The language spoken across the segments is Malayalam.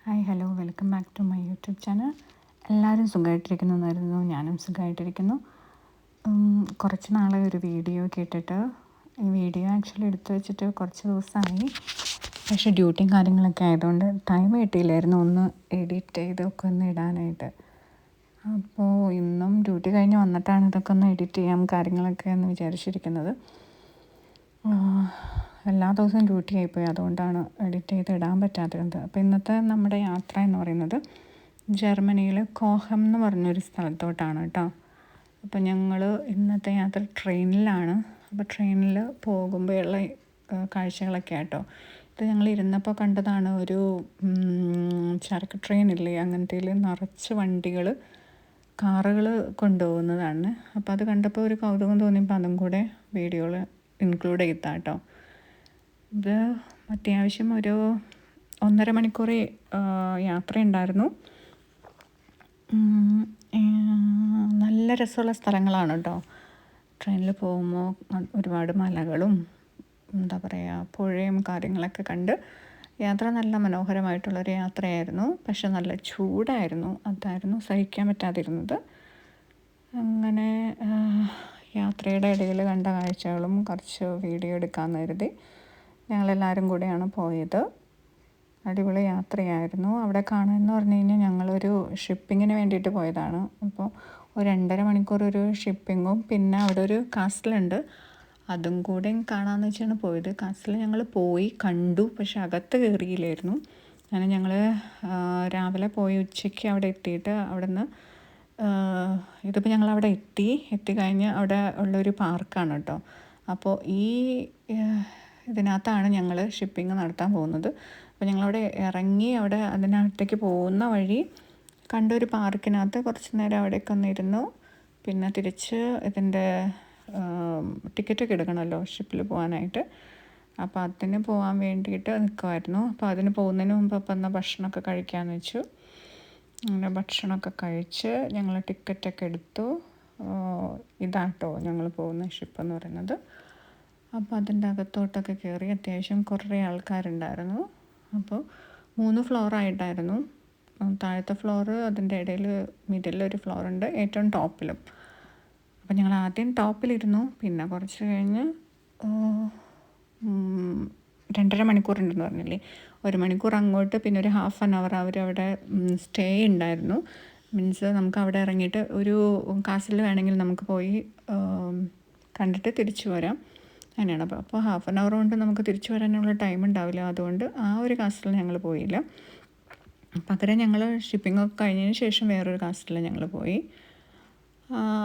Hi hello welcome back to my YouTube channel. എല്ലാവരും സുഖമായിട്ടിരിക്കുന്നു. ഞാനും സുഖമായിട്ടിരിക്കുന്നു. കുറച്ച് നാളെ ഒരു വീഡിയോ കേട്ടിട്ട് ഈ വീഡിയോ ആക്ച്വലി എടുത്തു വെച്ചിട്ട് കുറച്ച് ദിവസമായി. പക്ഷേ ഡ്യൂട്ടിയും കാര്യങ്ങളൊക്കെ ആയതുകൊണ്ട് ടൈം കിട്ടിയില്ലായിരുന്നു ഒന്ന് എഡിറ്റ് ചെയ്തൊക്കെ ഒന്ന് ഇടാനായിട്ട്. അപ്പോൾ ഇന്നും ഡ്യൂട്ടി കഴിഞ്ഞ് വന്നിട്ടാണ് ഇതൊക്കെ ഒന്ന് എഡിറ്റ് ചെയ്യാം കാര്യങ്ങളൊക്കെ എന്ന് വിചാരിച്ചിരിക്കുന്നത്. എല്ലാ ദിവസവും ഡ്യൂട്ടി ആയിപ്പോയി, അതുകൊണ്ടാണ് എഡിറ്റ് ചെയ്ത് ഇടാൻ പറ്റാതിരുന്നത്. അപ്പോൾ ഇന്നത്തെ നമ്മുടെ യാത്ര എന്ന് പറയുന്നത് ജർമ്മനിയിൽ കോഹം എന്ന് പറഞ്ഞൊരു സ്ഥലത്തോട്ടാണ് കേട്ടോ. അപ്പോൾ ഞങ്ങൾ ഇന്നത്തെ യാത്ര ട്രെയിനിലാണ്. അപ്പോൾ ട്രെയിനിൽ പോകുമ്പോഴുള്ള കാഴ്ചകളൊക്കെ ആട്ടോ. ഇത് ഞങ്ങൾ ഇരുന്നപ്പോൾ കണ്ടതാണ്. ഒരു ചരക്ക് ട്രെയിനില്ലേ, അങ്ങനത്തേൽ നിറച്ച് വണ്ടികൾ, കാറുകൾ കൊണ്ടുപോകുന്നതാണ്. അപ്പോൾ അത് കണ്ടപ്പോൾ ഒരു കൗതുകം തോന്നിയപ്പോൾ അതും കൂടെ വീഡിയോയിൽ ഇൻക്ലൂഡ് ചെയ്താൽ കേട്ടോ. ഇത് അത്യാവശ്യം ഒരു 1.5 മണിക്കൂർ യാത്രയുണ്ടായിരുന്നു. നല്ല രസമുള്ള സ്ഥലങ്ങളാണ് കേട്ടോ. ട്രെയിനിൽ പോകുമ്പോൾ ഒരുപാട് മലകളും എന്താ പറയുക പുഴയും കാര്യങ്ങളൊക്കെ കണ്ട് യാത്ര നല്ല മനോഹരമായിട്ടുള്ളൊരു യാത്രയായിരുന്നു. പക്ഷെ നല്ല ചൂടായിരുന്നു, അതായിരുന്നു സഹിക്കാൻ പറ്റാതിരുന്നത്. അങ്ങനെ യാത്രയുടെ ഇടയിൽ കണ്ട കാഴ്ചകളും കുറച്ച് വീഡിയോ എടുക്കാമെന്ന് കരുതി ഞങ്ങളെല്ലാവരും കൂടെയാണ് പോയത്. അടിപൊളി യാത്രയായിരുന്നു. അവിടെ കാണാമെന്ന് പറഞ്ഞു കഴിഞ്ഞാൽ ഞങ്ങളൊരു ഷിപ്പിങ്ങിന് വേണ്ടിയിട്ട് പോയതാണ്. അപ്പോൾ ഒരു 2.5 മണിക്കൂർ ഒരു ഷിപ്പിങ്ങും പിന്നെ അവിടെ ഒരു കാസിലുണ്ട്, അതും കൂടെ കാണാമെന്ന് വെച്ചാണ് പോയത്. കാസിൽ ഞങ്ങൾ പോയി കണ്ടു, പക്ഷെ അകത്ത് കയറിയില്ലായിരുന്നു. അങ്ങനെ ഞങ്ങൾ രാവിലെ പോയി ഉച്ചയ്ക്ക് അവിടെ എത്തിയിട്ട് അവിടെ നിന്ന് ഇതിപ്പോൾ ഞങ്ങളവിടെ എത്തിക്കഴിഞ്ഞ് അവിടെ ഉള്ളൊരു പാർക്കാണ് കേട്ടോ. അപ്പോൾ ഈ ഇതിനകത്താണ് ഞങ്ങൾ ഷിപ്പിംഗ് നടത്താൻ പോകുന്നത്. അപ്പോൾ ഞങ്ങളവിടെ ഇറങ്ങി അവിടെ അതിനകത്തേക്ക് പോകുന്ന വഴി കണ്ടൊരു പാർക്കിനകത്ത് കുറച്ച് നേരം അവിടെയൊക്കെ ഒന്നിരുന്നു. പിന്നെ തിരിച്ച് ഇതിൻ്റെ ടിക്കറ്റൊക്കെ എടുക്കണമല്ലോ ഷിപ്പിൽ പോകാനായിട്ട്. അപ്പോൾ അതിന് പോകാൻ വേണ്ടിയിട്ട് നിൽക്കുമായിരുന്നു. അപ്പോൾ അതിന് പോകുന്നതിന് മുമ്പ് അപ്പോൾ എന്നാൽ ഭക്ഷണമൊക്കെ കഴിക്കാമെന്ന് വെച്ചു. അങ്ങനെ ഭക്ഷണമൊക്കെ കഴിച്ച് ഞങ്ങൾ ടിക്കറ്റൊക്കെ എടുത്തു. ഇതാട്ടോ ഞങ്ങൾ പോകുന്ന ഷിപ്പെന്ന് പറയുന്നത്. അപ്പോൾ അതിൻ്റെ അകത്തോട്ടൊക്കെ കയറി അത്യാവശ്യം കുറേ ആൾക്കാരുണ്ടായിരുന്നു. അപ്പോൾ 3 ഫ്ലോറായിട്ടായിരുന്നു. താഴത്തെ ഫ്ലോറ്, അതിൻ്റെ ഇടയിൽ മിഡിലൊരു ഫ്ലോറുണ്ട്, ഏറ്റവും ടോപ്പിലും. അപ്പോൾ ഞങ്ങൾ ആദ്യം ടോപ്പിലിരുന്നു. പിന്നെ കുറച്ച് കഴിഞ്ഞ് 2.5 മണിക്കൂറുണ്ടെന്ന് പറഞ്ഞില്ലേ, 1 മണിക്കൂർ അങ്ങോട്ട് പിന്നെ ഒരു ഹാഫ് ആൻ അവർ അവരവിടെ സ്റ്റേ ഉണ്ടായിരുന്നു. മീൻസ് നമുക്ക് അവിടെ ഇറങ്ങിയിട്ട് ഒരു കാസിൽ വേണമെങ്കിൽ നമുക്ക് പോയി കണ്ടിട്ട് തിരിച്ചു വരാം, അങ്ങനെയാണ്. അപ്പോൾ ഹാഫ് ആൻ അവർ കൊണ്ട് നമുക്ക് തിരിച്ചു വരാനുള്ള ടൈം ഉണ്ടാവില്ല. അതുകൊണ്ട് ആ ഒരു കാസിൽ ഞങ്ങൾ പോയില്ല. പകരം ഞങ്ങൾ ഷിപ്പിങ്ങൊക്കെ കഴിഞ്ഞതിന് ശേഷം വേറൊരു കാസിൽ ഞങ്ങൾ പോയി.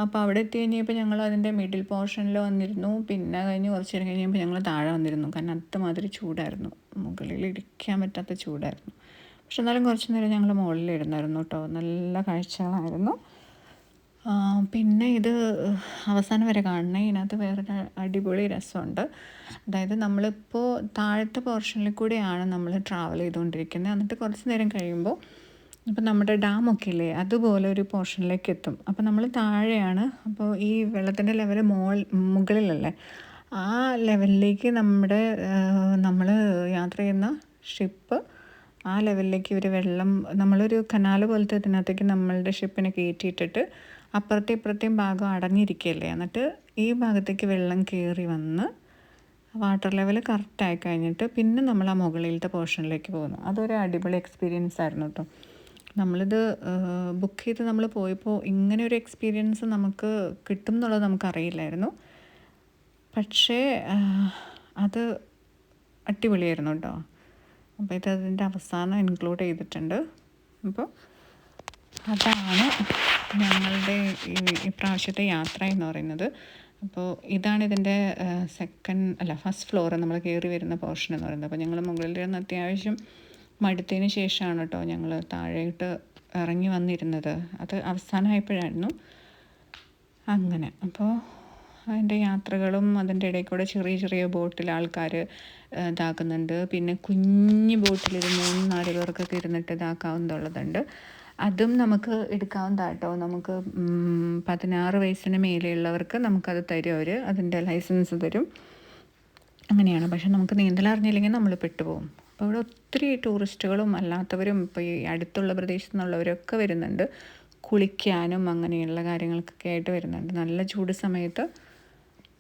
അപ്പോൾ അവിടെ എത്തി കഴിഞ്ഞപ്പോൾ ഞങ്ങൾ അതിൻ്റെ മിഡിൽ പോർഷനിൽ വന്നിരുന്നു. പിന്നെ കഴിഞ്ഞ് കുറച്ച് നേരം കഴിഞ്ഞപ്പോൾ ഞങ്ങൾ താഴെ വന്നിരുന്നു. കാരണം അതുമാതിരി ചൂടായിരുന്നു, മുകളിൽ ഇരിക്കാൻ പറ്റാത്ത ചൂടായിരുന്നു. പക്ഷെ എന്നാലും കുറച്ച് നേരം ഞങ്ങൾ മുകളിലിരുന്നായിരുന്നു കേട്ടോ. നല്ല കാഴ്ചകളായിരുന്നു. പിന്നെ ഇത് അവസാനം വരെ കാണണേ. ഇതിനകത്ത് വേറൊരു അടിപൊളി രസമുണ്ട്. അതായത് നമ്മളിപ്പോൾ താഴത്തെ പോർഷനിൽ കൂടെയാണ് നമ്മൾ ട്രാവൽ ചെയ്തുകൊണ്ടിരിക്കുന്നത്. എന്നിട്ട് കുറച്ച് നേരം കഴിയുമ്പോൾ ഇപ്പോൾ നമ്മുടെ ഡാമൊക്കെ ഇല്ലേ, അതുപോലെ ഒരു പോർഷനിലേക്ക് എത്തും. അപ്പോൾ നമ്മൾ താഴെയാണ്. അപ്പോൾ ഈ വെള്ളത്തിൻ്റെ ലെവൽ മുകളിലല്ലേ, ആ ലെവലിലേക്ക് നമ്മൾ യാത്ര ചെയ്യുന്ന ഷിപ്പ് ആ ലെവലിലേക്ക് ഇവർ വെള്ളം, നമ്മളൊരു കനാൽ പോലത്തെ ഇതിനകത്തേക്ക് നമ്മളുടെ ഷിപ്പിനെ കയറ്റിയിട്ടിട്ട് അപ്പുറത്തെ ഇപ്പുറത്തെയും ഭാഗം അടഞ്ഞിരിക്കുകയല്ലേ, എന്നിട്ട് ഈ ഭാഗത്തേക്ക് വെള്ളം കയറി വന്ന് വാട്ടർ ലെവൽ കറക്റ്റായി കഴിഞ്ഞിട്ട് പിന്നെ നമ്മൾ ആ മുകളിലത്തെ പോർഷനിലേക്ക് പോകുന്നു. അതൊരു അടിപൊളി എക്സ്പീരിയൻസ് ആയിരുന്നു കേട്ടോ. നമ്മളിത് ബുക്ക് ചെയ്ത് നമ്മൾ പോയപ്പോൾ ഇങ്ങനെ ഒരു എക്സ്പീരിയൻസ് നമുക്ക് കിട്ടും എന്നുള്ളത് നമുക്കറിയില്ലായിരുന്നു. പക്ഷേ അത് അടിപൊളിയായിരുന്നു കേട്ടോ. അപ്പോൾ ഇത് അതിൻ്റെ അവസാനം ഇൻക്ലൂഡ് ചെയ്തിട്ടുണ്ട്. അപ്പോൾ അതാണ് ഞങ്ങളുടെ ഈ പ്രാവശ്യത്തെ യാത്ര എന്ന് പറയുന്നത്. അപ്പോൾ ഇതാണ് ഇതിൻ്റെ ഫസ്റ്റ് ഫ്ലോർ നമ്മൾ കയറി വരുന്ന പോർഷൻ എന്ന് പറയുന്നത്. അപ്പോൾ ഞങ്ങൾ മുകളിലിരുന്ന് അത്യാവശ്യം മടുത്തതിന് ശേഷമാണ് കേട്ടോ ഞങ്ങൾ താഴേട്ട് ഇറങ്ങി വന്നിരുന്നത്. അത് അവസാനമായപ്പോഴായിരുന്നു. അങ്ങനെ അപ്പോൾ അതിൻ്റെ യാത്രകളും അതിൻ്റെ ഇടയിൽ കൂടെ ചെറിയ ചെറിയ ബോട്ടിൽ ആൾക്കാർ ഇതാക്കുന്നുണ്ട്. പിന്നെ കുഞ്ഞ് ബോട്ടിൽ 3-4 പേർക്കൊക്കെ ഇരുന്നിട്ട് ഇതാക്കാവുന്നതുള്ളതുണ്ട്. അതും നമുക്ക് എടുക്കാവുന്നതാട്ടോ. നമുക്ക് 16 വയസ്സിന് മേലെയുള്ളവർക്ക് നമുക്കത് തരും, അതിൻ്റെ ലൈസൻസ് തരും, അങ്ങനെയാണ്. പക്ഷെ നമുക്ക് നീന്തൽ അറിഞ്ഞില്ലെങ്കിൽ നമ്മൾ പെട്ടുപോകും. അപ്പോൾ ഇവിടെ ഒത്തിരി ടൂറിസ്റ്റുകളും അല്ലാത്തവരും ഇപ്പോൾ ഈ അടുത്തുള്ള പ്രദേശത്തു നിന്നുള്ളവരൊക്കെ വരുന്നുണ്ട്, കുളിക്കാനും അങ്ങനെയുള്ള കാര്യങ്ങൾക്കൊക്കെ ആയിട്ട് വരുന്നുണ്ട്. നല്ല ചൂട് സമയത്ത്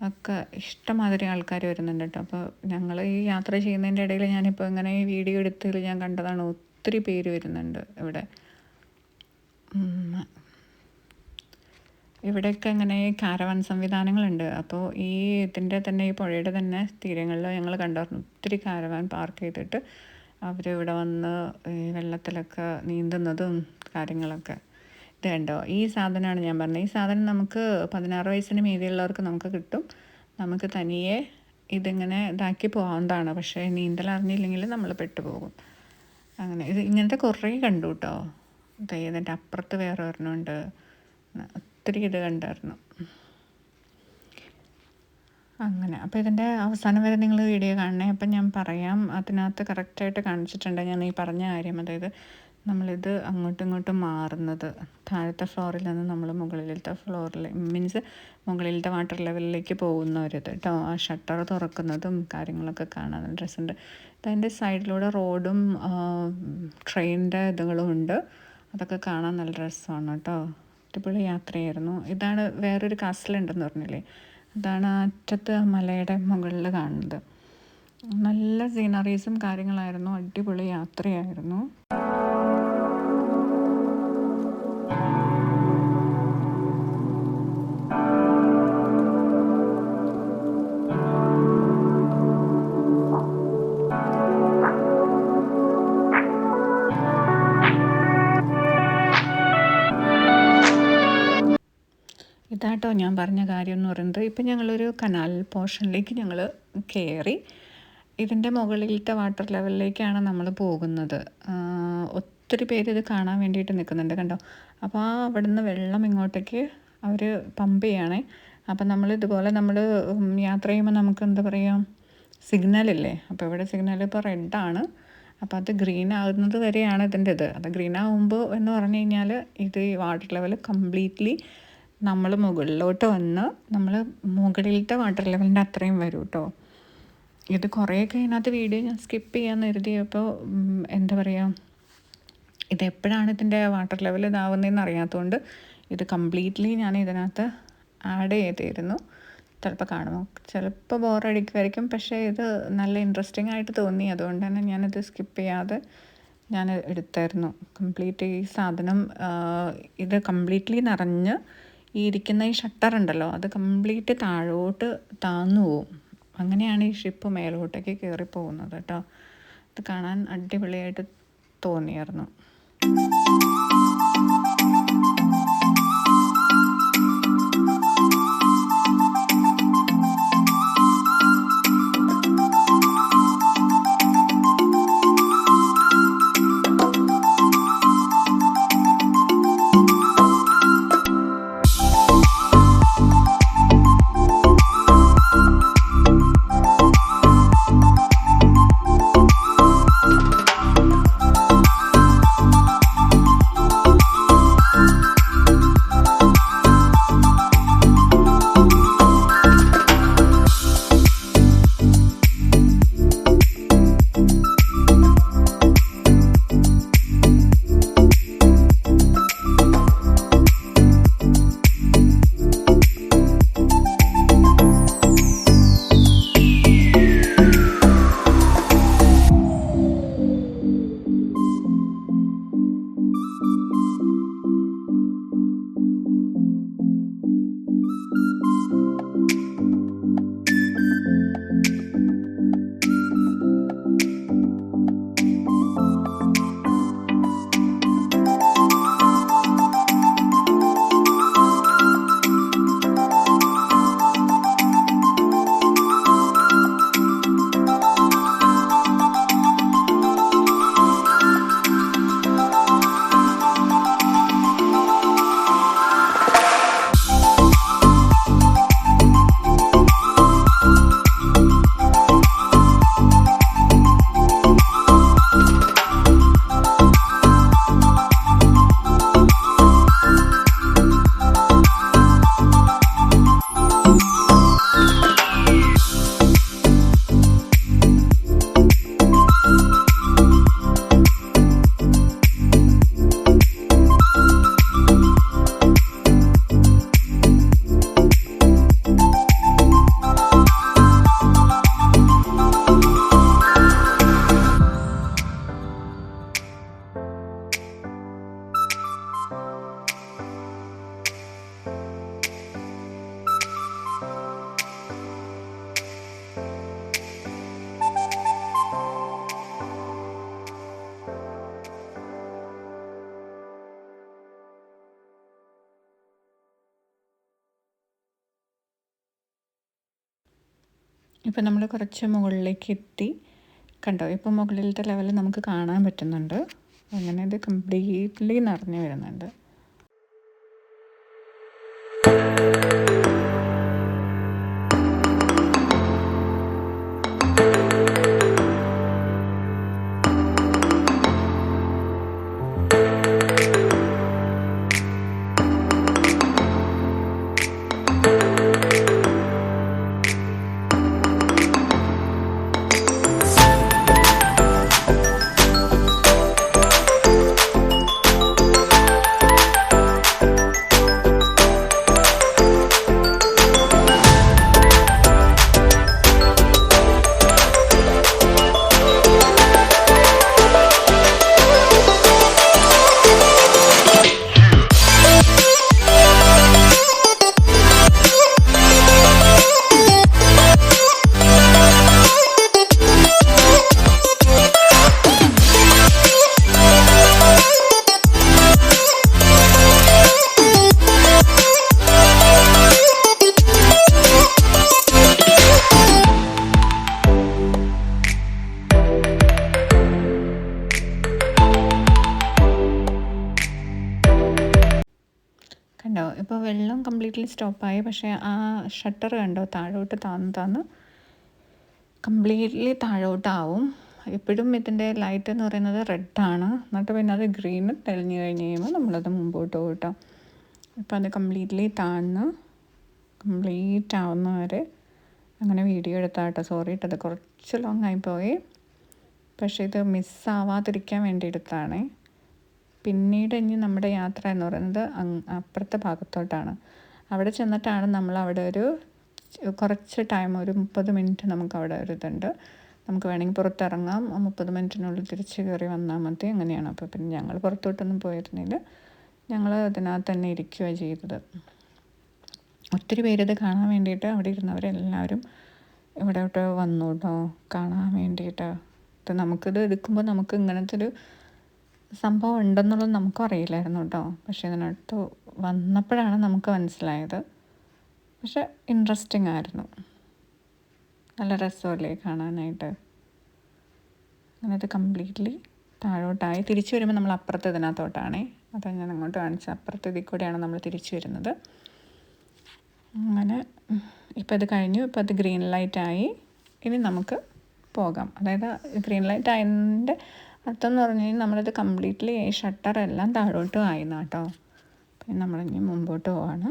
ഒക്കെ ഇഷ്ടംമാതിരി ആൾക്കാർ വരുന്നുണ്ട് കേട്ടോ. അപ്പോൾ ഞങ്ങൾ ഈ യാത്ര ചെയ്യുന്നതിൻ്റെ ഇടയിൽ ഞാനിപ്പോൾ ഇങ്ങനെ ഈ വീഡിയോ എടുത്തതിൽ ഞാൻ കണ്ടതാണ്, ഒത്തിരി പേര് വരുന്നുണ്ട് ഇവിടെ. ഇവിടെയൊക്കെ ഇങ്ങനെ കാരവൻ സംവിധാനങ്ങളുണ്ട്. അപ്പോൾ ഈ ഇതിൻ്റെ തന്നെ ഈ പുഴയുടെ തന്നെ തീരങ്ങളിൽ ഞങ്ങൾ കണ്ടായിരുന്നു ഒത്തിരി കാരവാൻ പാർക്ക് ചെയ്തിട്ട് അവരിവിടെ വന്ന് ഈ വെള്ളത്തിലൊക്കെ നീന്തുന്നതും കാര്യങ്ങളൊക്കെ. ഇത് കണ്ടോ, ഈ സാധനമാണ് ഞാൻ പറഞ്ഞത്. ഈ സാധനം നമുക്ക് 16 വയസ്സിന് മീതെയുള്ളവർക്ക് നമുക്ക് കിട്ടും. നമുക്ക് തനിയെ ഇതിങ്ങനെ ഇതാക്കി പോകാവുന്നതാണ്. പക്ഷേ നീന്തൽ അറിഞ്ഞില്ലെങ്കിൽ നമ്മൾ പെട്ടുപോകും. അങ്ങനെ ഇത് ഇങ്ങനത്തെ കുറേ കണ്ടു കേട്ടോ. ഇതിൻ്റെ അപ്പുറത്ത് വേറെ ഒരെണ്ണമുണ്ട്. ഒത്തിരി ഇത് കണ്ടായിരുന്നു. അങ്ങനെ അപ്പോൾ ഇതിൻ്റെ അവസാനം വരെ നിങ്ങൾ വീഡിയോ കാണണേ. അപ്പം ഞാൻ പറയാം, അതിനകത്ത് കറക്റ്റായിട്ട് കാണിച്ചിട്ടുണ്ട് ഞാൻ ഈ പറഞ്ഞ കാര്യം. അതായത് നമ്മളിത് അങ്ങോട്ടും ഇങ്ങോട്ടും മാറുന്നത്, താഴത്തെ ഫ്ലോറിൽ നിന്ന് നമ്മൾ മുകളിലത്തെ ഫ്ലോറിൽ മീൻസ് മുകളിലത്തെ വാട്ടർ ലെവലിലേക്ക് പോകുന്നവരത് കേട്ടോ. ആ ഷട്ടർ തുറക്കുന്നതും കാര്യങ്ങളൊക്കെ കാണാൻ നല്ല രസമുണ്ട്. അതിൻ്റെ സൈഡിലൂടെ റോഡും ട്രെയിനിൻ്റെ ഇതുകളും ഉണ്ട്. അതൊക്കെ കാണാൻ നല്ല രസമാണ് കേട്ടോ. അടിപൊളി യാത്രയായിരുന്നു. ഇതാണ് വേറൊരു കാസിലുണ്ടെന്ന് പറഞ്ഞില്ലേ, അതാണ് ആ അറ്റത്ത് മലയുടെ മുകളിൽ കാണുന്നത്. നല്ല സീനറീസും കാര്യങ്ങളായിരുന്നു. അടിപൊളി യാത്രയായിരുന്നു. ഇതാട്ടോ ഞാൻ പറഞ്ഞ കാര്യം എന്ന് പറയുന്നത്. ഇപ്പം ഞങ്ങളൊരു കനാൽ പോർഷനിലേക്ക് ഞങ്ങൾ കയറി. ഇതിൻ്റെ മുകളിലത്തെ വാട്ടർ ലെവലിലേക്കാണ് നമ്മൾ പോകുന്നത്. ഒത്തിരി പേര് ഇത് കാണാൻ വേണ്ടിയിട്ട് നിൽക്കുന്നുണ്ട് കണ്ടോ. അപ്പോൾ അവിടെ നിന്ന് വെള്ളം ഇങ്ങോട്ടേക്ക് അവർ പമ്പ് ചെയ്യണേ. അപ്പം നമ്മൾ ഇതുപോലെ നമ്മൾ യാത്ര ചെയ്യുമ്പോൾ നമുക്ക് എന്താ പറയുക, സിഗ്നലില്ലേ. അപ്പോൾ ഇവിടെ സിഗ്നൽ ഇപ്പോൾ റെഡാണ്. അപ്പോൾ അത് ഗ്രീൻ ആകുന്നത് വരെയാണ് ഇതിൻ്റെ ഇത്. അത് ഗ്രീൻ ആകുമ്പോൾ എന്ന് പറഞ്ഞു കഴിഞ്ഞാൽ ഇത് ഈ വാട്ടർ ലെവൽ കംപ്ലീറ്റ്ലി നമ്മൾ മുകളിലോട്ട് വന്ന് നമ്മൾ മുകളിലത്തെ വാട്ടർ ലെവലിൻ്റെ അത്രയും വരും കേട്ടോ. ഇത് കുറേയൊക്കെ ഇതിനകത്ത് വീഡിയോ ഞാൻ സ്കിപ്പ് ചെയ്യാമെന്ന് കരുതിയപ്പോൾ എന്താ പറയുക, ഇതെപ്പോഴാണ് ഇതിൻ്റെ വാട്ടർ ലെവൽ ഇതാവുന്നതെന്ന് അറിയാത്തതുകൊണ്ട് ഇത് കംപ്ലീറ്റ്ലി ഞാൻ ഇതിനകത്ത് ആഡ് ചെയ്തിരുന്നു. ചിലപ്പോൾ കാണുമോ, ചിലപ്പോൾ ബോറടിക്കുമായിരിക്കും. പക്ഷേ ഇത് നല്ല ഇൻട്രസ്റ്റിംഗ് ആയിട്ട് തോന്നി, അതുകൊണ്ട് തന്നെ ഞാനിത് സ്കിപ്പ് ചെയ്യാതെ ഞാൻ എടുത്തായിരുന്നു. കംപ്ലീറ്റ് ഈ സാധനം ഇത് കംപ്ലീറ്റ്ലി നിറഞ്ഞ് ഈ ഇരിക്കുന്ന ഈ ഷട്ടർ ഉണ്ടല്ലോ അത് കംപ്ലീറ്റ് താഴോട്ട് താന്നു പോവും. അങ്ങനെയാണ് ഈ ഷിപ്പ് മേലോട്ടേക്ക് കയറി പോകുന്നത് കേട്ടോ. ഇത് കാണാൻ അടിപൊളിയായിട്ട് തോന്നിയായിരുന്നു. ഇപ്പം നമ്മൾ കുറച്ച് മുകളിലേക്ക് എത്തി. കണ്ടോ, ഇപ്പം മുകളിലത്തെ ലെവൽ നമുക്ക് കാണാൻ പറ്റുന്നുണ്ട്. അങ്ങനെ ഇത് കംപ്ലീറ്റ്ലി നിറഞ്ഞു വരുന്നുണ്ട്. കണ്ടോ, ഇപ്പോൾ വെള്ളം കംപ്ലീറ്റ്ലി സ്റ്റോപ്പായി. പക്ഷേ ആ ഷട്ടർ കണ്ടോ, താഴോട്ട് താന്ന് കംപ്ലീറ്റ്ലി താഴോട്ടാവും. എപ്പോഴും ഇതിൻ്റെ ലൈറ്റ് എന്ന് പറയുന്നത് റെഡാണ്, എന്നിട്ട് പിന്നെ അത് ഗ്രീന് തെളിഞ്ഞു കഴിഞ്ഞ് കഴിയുമ്പോൾ നമ്മളത് മുമ്പോട്ട് പോകട്ടോ. ഇപ്പോൾ അത് കംപ്ലീറ്റ്ലി താഴ്ന്ന് കംപ്ലീറ്റ് ആവുന്നവരെ അങ്ങനെ വീഡിയോ എടുത്താട്ടോ. സോറി കേട്ടോ, അത് കുറച്ച് ലോങ് ആയിപ്പോയി. പക്ഷേ ഇത് മിസ്സാവാതിരിക്കാൻ വേണ്ടി എടുത്താണ്. പിന്നീട് ഇനി നമ്മുടെ യാത്ര എന്ന് പറയുന്നത് അപ്പുറത്തെ ഭാഗത്തോട്ടാണ്. അവിടെ ചെന്നിട്ടാണ് നമ്മൾ അവിടെ ഒരു കുറച്ച് ടൈം, ഒരു 30 മിനിറ്റ് നമുക്ക് അവിടെ ഒരു ഇതുണ്ട്. നമുക്ക് വേണമെങ്കിൽ പുറത്തിറങ്ങാം, 30 മിനിറ്റിനുള്ളിൽ തിരിച്ച് കയറി വന്നാൽ മതി. അങ്ങനെയാണ്. അപ്പോൾ പിന്നെ ഞങ്ങൾ പുറത്തോട്ടൊന്നും പോയിരുന്നില്ല, ഞങ്ങൾ അതിനകത്ത് തന്നെ ഇരിക്കുകയാണ് ചെയ്തത്. ഒത്തിരി പേരിത് കാണാൻ വേണ്ടിയിട്ട് അവിടെ ഇരുന്നവരെല്ലാവരും ഇവിടോട്ട് വന്നു കേട്ടോ, കാണാൻ വേണ്ടിയിട്ട്. ഇത് നമുക്കിത് എടുക്കുമ്പോൾ നമുക്ക് ഇങ്ങനത്തെ ഒരു സംഭവം ഉണ്ടെന്നുള്ളത് നമുക്കും അറിയില്ലായിരുന്നു കേട്ടോ. പക്ഷേ ഇതിനടുത്ത് വന്നപ്പോഴാണ് നമുക്ക് മനസ്സിലായത്. പക്ഷെ ഇൻട്രസ്റ്റിംഗ് ആയിരുന്നു, നല്ല രസമല്ലേ കാണാനായിട്ട്. അങ്ങനെ ഇത് കംപ്ലീറ്റ്ലി താഴോട്ടായി. തിരിച്ചു വരുമ്പോൾ നമ്മൾ അപ്പുറത്ത് ഇതിനകത്തോട്ടാണേ, അതാണ് ഞാൻ അങ്ങോട്ട് കാണിച്ചത്. അപ്പുറത്ത് ഇതിൽ കൂടെയാണ് നമ്മൾ തിരിച്ചു വരുന്നത്. അങ്ങനെ ഇപ്പോൾ ഇത് കഴിഞ്ഞു. ഇപ്പോൾ അത് ഗ്രീൻ ലൈറ്റായി. ഇനി നമുക്ക് പോകാം. അതായത് ഗ്രീൻ ലൈറ്റ് ആയതിൻ്റെ അർത്ഥം എന്ന് പറഞ്ഞു കഴിഞ്ഞാൽ നമ്മളിത് കംപ്ലീറ്റ്ലി ഷട്ടറെല്ലാം താഴോട്ട് ആയിരുന്നു കേട്ടോ. പിന്നെ നമ്മളിനി മുമ്പോട്ട് പോവാണ്.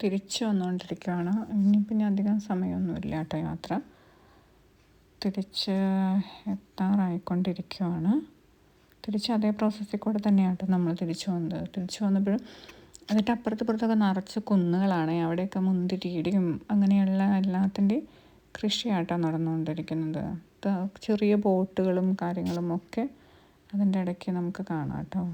തിരിച്ച് വന്നുകൊണ്ടിരിക്കുകയാണ്. ഇനിയിപ്പം ഞാൻ അധികം സമയമൊന്നുമില്ല കേട്ടോ യാത്ര. തിരിച്ച് എത്താറായിക്കൊണ്ടിരിക്കുകയാണ്. തിരിച്ച് അതേ പ്രോസസ്സിൽ കൂടെ തന്നെയാണ് കേട്ടോ നമ്മൾ തിരിച്ച് വന്നപ്പോഴും അതിൻ്റെ അപ്പുറത്തൊക്കെ നിറച്ച് കുന്നുകളാണ്. അവിടെയൊക്കെ മുന്തിരിയുടെയും അങ്ങനെയുള്ള എല്ലാത്തിൻ്റെയും കൃഷിയായിട്ടാണ് നടന്നുകൊണ്ടിരിക്കുന്നത്. ചെറിയ ബോട്ടുകളും കാര്യങ്ങളും ഒക്കെ അതിൻ്റെ ഇടയ്ക്ക് നമുക്ക് കാണാം കേട്ടോ.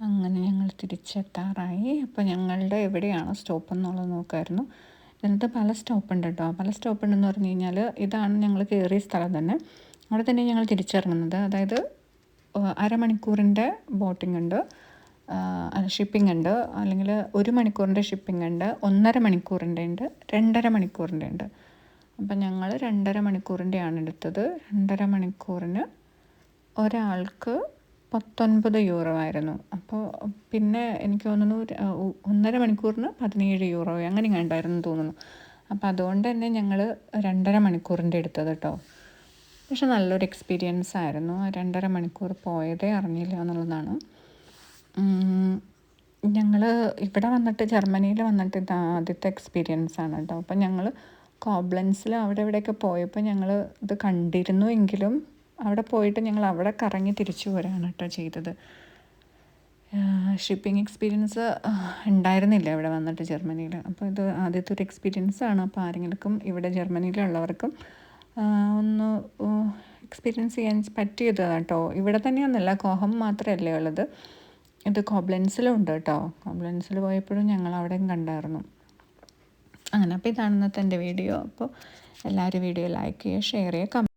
അങ്ങനെ ഞങ്ങൾ തിരിച്ചെത്താറായി. അപ്പോൾ ഞങ്ങളുടെ എവിടെയാണ് സ്റ്റോപ്പ് എന്നുള്ളത് നോക്കായിരുന്നു. ഇതിനകത്ത് പല സ്റ്റോപ്പുണ്ട് കേട്ടോ. പല സ്റ്റോപ്പുണ്ടെന്ന് പറഞ്ഞു കഴിഞ്ഞാൽ ഇതാണ് ഞങ്ങൾ കയറിയ സ്ഥലം തന്നെ. അവിടെ തന്നെ ഞങ്ങൾ തിരിച്ചിറങ്ങുന്നത്. അതായത് അരമണിക്കൂറിൻ്റെ ബോട്ടിംഗ് ഉണ്ട്, ഷിപ്പിംഗ് ഉണ്ട്, അല്ലെങ്കിൽ 1 മണിക്കൂറിൻ്റെ ഷിപ്പിംഗ് ഉണ്ട്, 1.5 മണിക്കൂറിൻ്റെ ഉണ്ട്, 2.5 മണിക്കൂറിൻ്റെ ഉണ്ട്. അപ്പം ഞങ്ങൾ 2.5 മണിക്കൂറിൻ്റെയാണ് എടുത്തത്. 2.5 മണിക്കൂറിന് ഒരാൾക്ക് 19 യൂറോ ആയിരുന്നു. അപ്പോൾ പിന്നെ എനിക്ക് തോന്നുന്നു 1.5 മണിക്കൂറിന് 17 യൂറോ അങ്ങനെ ഉണ്ടായിരുന്നു തോന്നുന്നു. അപ്പോൾ അതുകൊണ്ട് തന്നെ ഞങ്ങൾ 2.5 മണിക്കൂറിൻ്റെ എടുത്തത് കേട്ടോ. പക്ഷെ നല്ലൊരു എക്സ്പീരിയൻസ് ആയിരുന്നു. 2.5 മണിക്കൂർ പോയതേ അറിഞ്ഞില്ല എന്നുള്ളതാണ്. ഞങ്ങൾ ഇവിടെ വന്നിട്ട് ജർമ്മനിയിൽ വന്നിട്ട് ഇത് ആദ്യത്തെ എക്സ്പീരിയൻസ് ആണ് കേട്ടോ. അപ്പം ഞങ്ങൾ കോബ്ലൻസിൽ അവിടെ ഇവിടെയൊക്കെ പോയപ്പോൾ ഞങ്ങൾ ഇത് കണ്ടിരുന്നു എങ്കിലും അവിടെ പോയിട്ട് ഞങ്ങൾ അവിടെ കറങ്ങി തിരിച്ചു പോരാണ് കേട്ടോ ചെയ്തത്. ഷിപ്പിംഗ് എക്സ്പീരിയൻസ് ഉണ്ടായിരുന്നില്ല ഇവിടെ വന്നിട്ട് ജർമ്മനിയിൽ. അപ്പോൾ ഇത് ആദ്യത്തെ ഒരു എക്സ്പീരിയൻസ് ആണ്. അപ്പോൾ ആരെങ്കിലും ഇവിടെ ജർമ്മനിയിലുള്ളവർക്കും ഒന്ന് എക്സ്പീരിയൻസ് ചെയ്യാൻ പറ്റിയത് കേട്ടോ. ഇവിടെ തന്നെയൊന്നുമല്ല, കോഹം മാത്രമല്ലേ ഉള്ളത്, ഇത് കോബ്ലൻസിലും ഉണ്ട് കേട്ടോ. കോബ്ലൻസിൽ പോയപ്പോഴും ഞങ്ങൾ അവിടെയും കണ്ടായിരുന്നു. അങ്ങനെ അപ്പോൾ ഇതാണ് ഇന്നത്തെ എൻ്റെ വീഡിയോ. അപ്പോൾ എല്ലാവരും വീഡിയോ ലൈക്ക് ചെയ്യുക, ഷെയർ ചെയ്യുക,